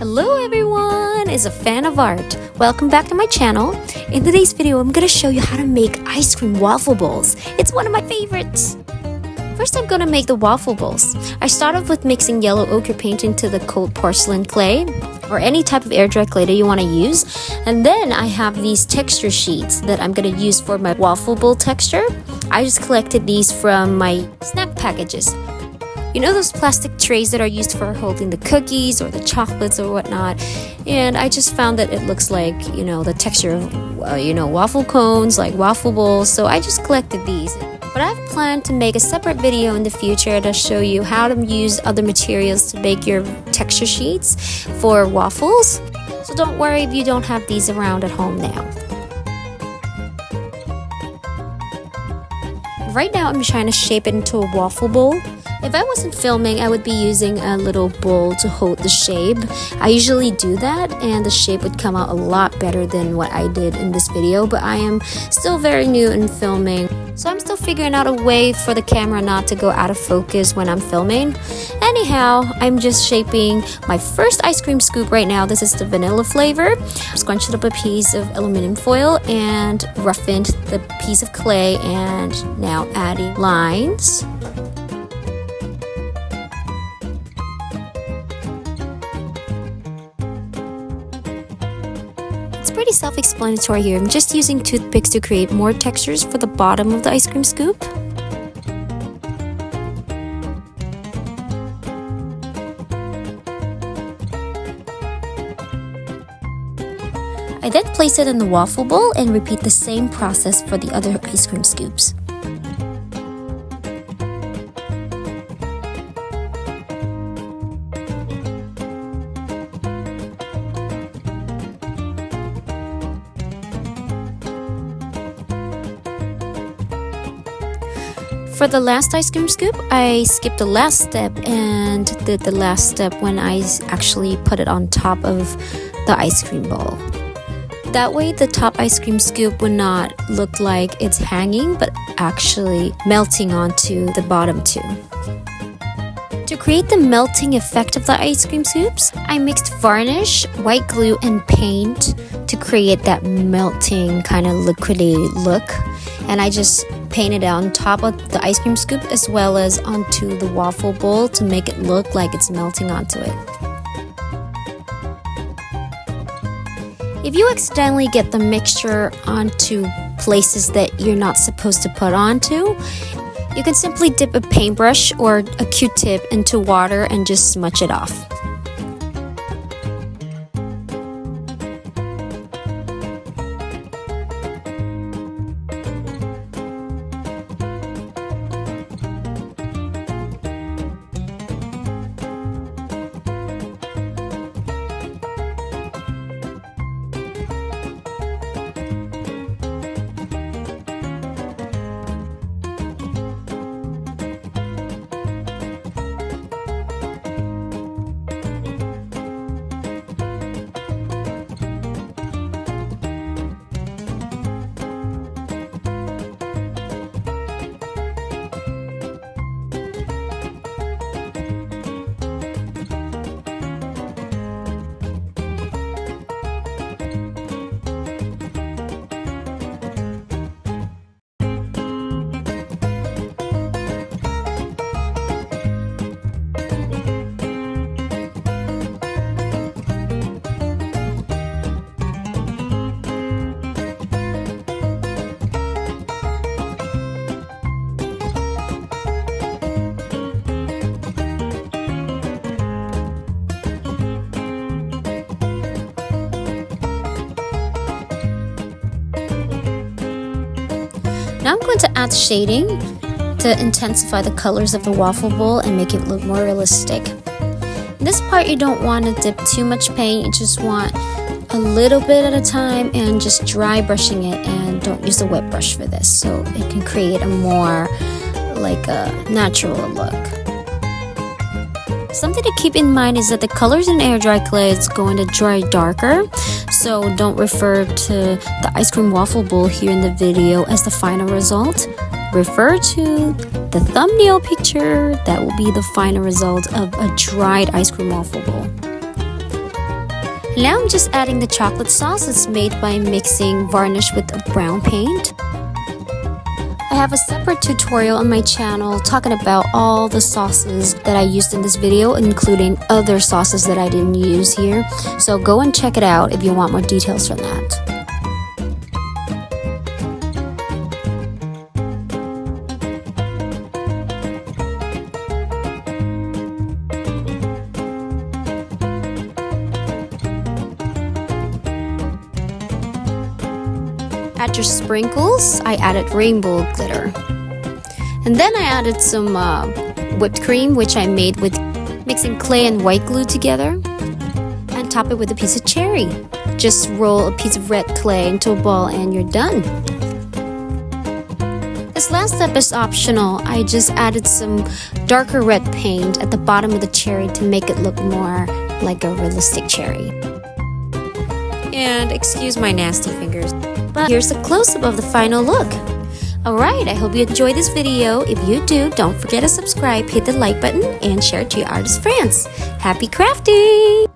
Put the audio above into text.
Hello everyone, is a fan of art. Welcome back to my channel. In today's video, I'm gonna show you how to make ice cream waffle bowls. It's one of my favorites. First, I'm gonna make the waffle bowls. I start off with mixing yellow ochre paint into the cold porcelain clay or any type of air dry clay that you want to use. And then I have these texture sheets that I'm gonna use for my waffle bowl texture. I just collected these from my snack packages. You know those plastic trays that are used for holding the cookies or the chocolates or whatnot? And I just found that it looks like, the texture of, waffle cones, like waffle bowls. So I just collected these. But I've planned to make a separate video in the future to show you how to use other materials to make your texture sheets for waffles. So don't worry if you don't have these around at home now. Right now I'm trying to shape it into a waffle bowl. If I wasn't filming, I would be using a little bowl to hold the shape. I usually do that and the shape would come out a lot better than what I did in this video, but I am still very new in filming. So I'm still figuring out a way for the camera not to go out of focus when I'm filming. Anyhow, I'm just shaping my first ice cream scoop right now. This is the vanilla flavor. Scrunched up a piece of aluminum foil and roughened the piece of clay and now adding lines. It's pretty self-explanatory here. I'm just using toothpicks to create more textures for the bottom of the ice cream scoop. I then place it in the waffle bowl and repeat the same process for the other ice cream scoops. For the last ice cream scoop, I skipped the last step and did the last step when I actually put it on top of the ice cream bowl. That way the top ice cream scoop would not look like it's hanging, but actually melting onto the bottom too. To create the melting effect of the ice cream scoops, I mixed varnish, white glue, and paint to create that melting kind of liquidy look. And I just painted it on top of the ice cream scoop as well as onto the waffle bowl to make it look like it's melting onto it. If you accidentally get the mixture onto places that you're not supposed to put onto, you can simply dip a paintbrush or a Q-tip into water and just smudge it off. Now I'm going to add shading to intensify the colors of the waffle bowl and make it look more realistic. In this part, you don't want to dip too much paint. You just want a little bit at a time and just dry brushing it, and don't use a wet brush for this, so it can create a more like a natural look. Something to keep in mind is that the colors in air dry clay is going to dry darker, so don't refer to the ice cream waffle bowl here in the video as the final result. Refer to the thumbnail picture. That will be the final result of a dried ice cream waffle bowl. Now I'm just adding the chocolate sauce that's made by mixing varnish with a brown paint. I have a separate tutorial on my channel talking about all the sauces that I used in this video, including other sauces that I didn't use here. So go and check it out if you want more details from that. Add your sprinkles. I added rainbow glitter. And then I added some whipped cream, which I made with mixing clay and white glue together. And top it with a piece of cherry. Just roll a piece of red clay into a ball and you're done. This last step is optional. I just added some darker red paint at the bottom of the cherry to make it look more like a realistic cherry. And excuse my nasty fingers. But here's a close-up of the final look. Alright, I hope you enjoyed this video. If you do, don't forget to subscribe, hit the like button, and share it to your artist friends. Happy crafting!